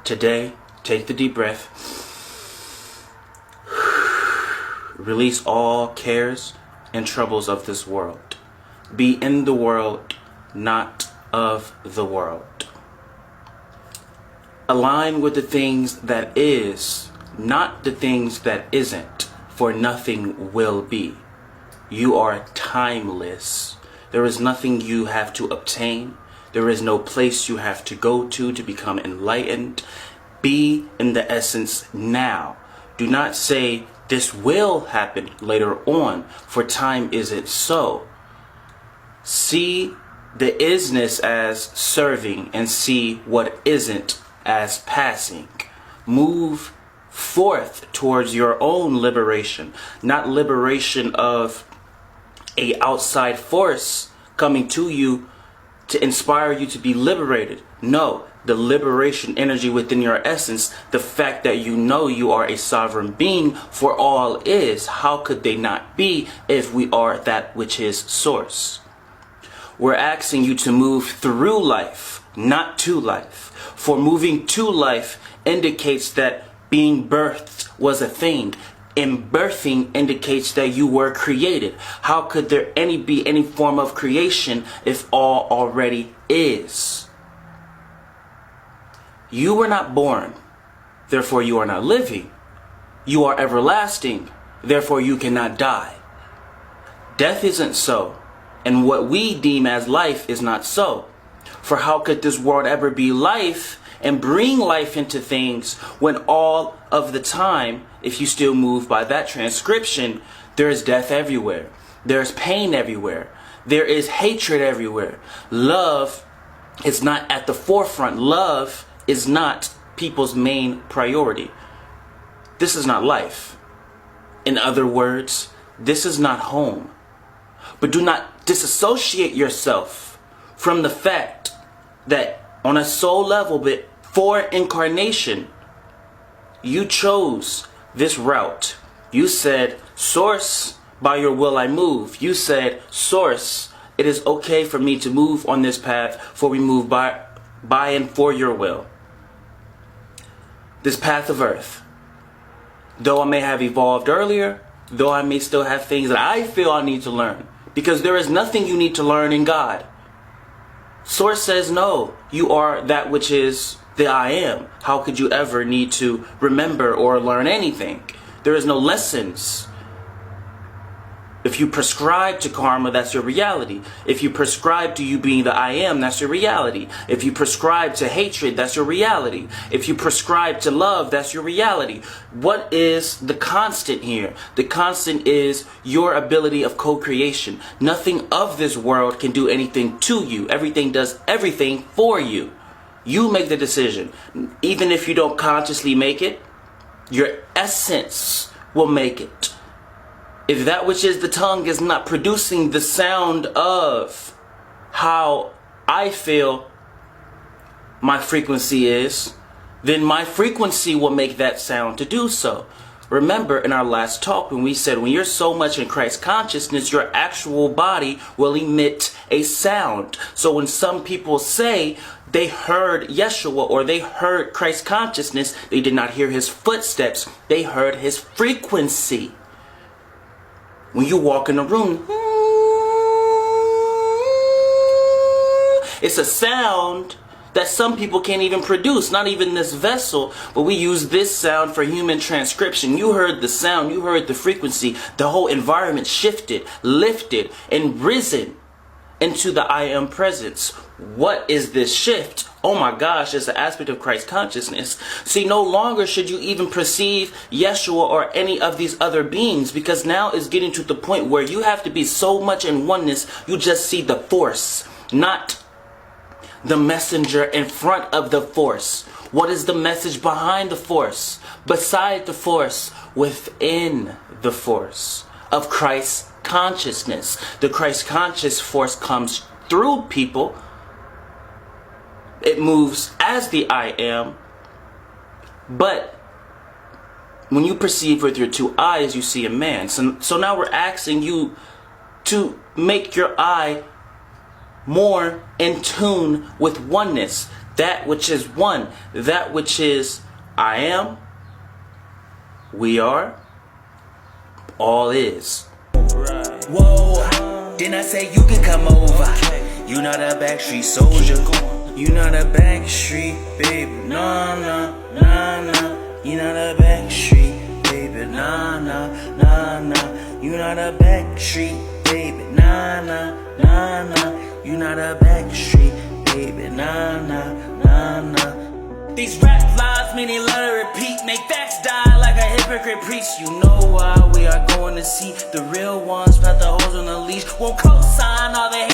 Today, take the deep breath. Release all cares and troubles of this world. Be in the world, not of the world. Align with the things that is, not the things that isn't, for nothing will be. You are timeless. There is nothing you have to obtain. There is no place you have to go to become enlightened. Be in the essence now. Do not say this will happen later on, for time isn't so. See the isness as serving and see what isn't as passing. Move forth towards your own liberation, not liberation of a outside force coming to you to inspire you to be liberated. No, the liberation energy within your essence, the fact that you know you are a sovereign being for all is. How could they not be if we are that which is source? We're asking you to move through life, not to life. For moving to life indicates that being birthed was a thing. And birthing indicates that you were created. How could there be any form of creation if all already is? You were not born, therefore you are not living. You are everlasting, therefore you cannot die. Death isn't so, and what we deem as life is not so. For how could this world ever be life and bring life into things when all of the time, if you still move by that transcription, there is death everywhere. There's pain everywhere. There is hatred everywhere. Love is not at the forefront. Love is not people's main priority. This is not life. In other words, this is not home. But do not disassociate yourself from the fact that on a soul level, but for incarnation, you chose this route. You said, Source, by your will I move. You said, Source, it is okay for me to move on this path, for we move by and for your will. This path of earth, though I may have evolved earlier, though I may still have things that I feel I need to learn, because there is nothing you need to learn in God. Source says no, you are that which is the I am. How could you ever need to remember or learn anything? There is no lessons. If you prescribe to karma, that's your reality. If you prescribe to you being the I am, that's your reality. If you prescribe to hatred, that's your reality. If you prescribe to love, that's your reality. What is the constant here? The constant is your ability of co-creation. Nothing of this world can do anything to you. Everything does everything for you. You make the decision. Even if you don't consciously make it, your essence will make it. If that which is the tongue is not producing the sound of how I feel my frequency is, then my frequency will make that sound to do so. Remember in our last talk when we said when you're so much in Christ consciousness, your actual body will emit a sound. So when some people say they heard Yeshua or they heard Christ consciousness, they did not hear his footsteps. They heard his frequency. When you walk in a room, it's a sound that some people can't even produce, not even this vessel, but we use this sound for human transcription. You heard the sound, you heard the frequency, the whole environment shifted, lifted, and risen into the I am presence. What is this shift? Oh my gosh, it's an aspect of Christ consciousness. See, no longer should you even perceive Yeshua or any of these other beings, because now it's getting to the point where you have to be so much in oneness, you just see the force, not the messenger in front of the force. What is the message behind the force? Beside the force, within the force of Christ consciousness. The Christ conscious force comes through people. It moves as the I am. But when you perceive with your two eyes, you see a man. So now we're asking you to make your eye more in tune with oneness. that which is one, that which is I am, we are, all is. Whoa, didn't I say you can come over? You not a backstreet soldier. You not a backstreet baby. Nah, nah, nah, nah. You not a backstreet baby. Nah, nah, nah, nah. You not a backstreet baby. Nah, nah, nah, nah. You not a backstreet baby. Nah, nah, nah, nah. These rap lies, mean they let her repeat. Make facts die like a hypocrite preach. You know why we are going to see the real ones. Put the hoes on the leash. Won't co-sign all the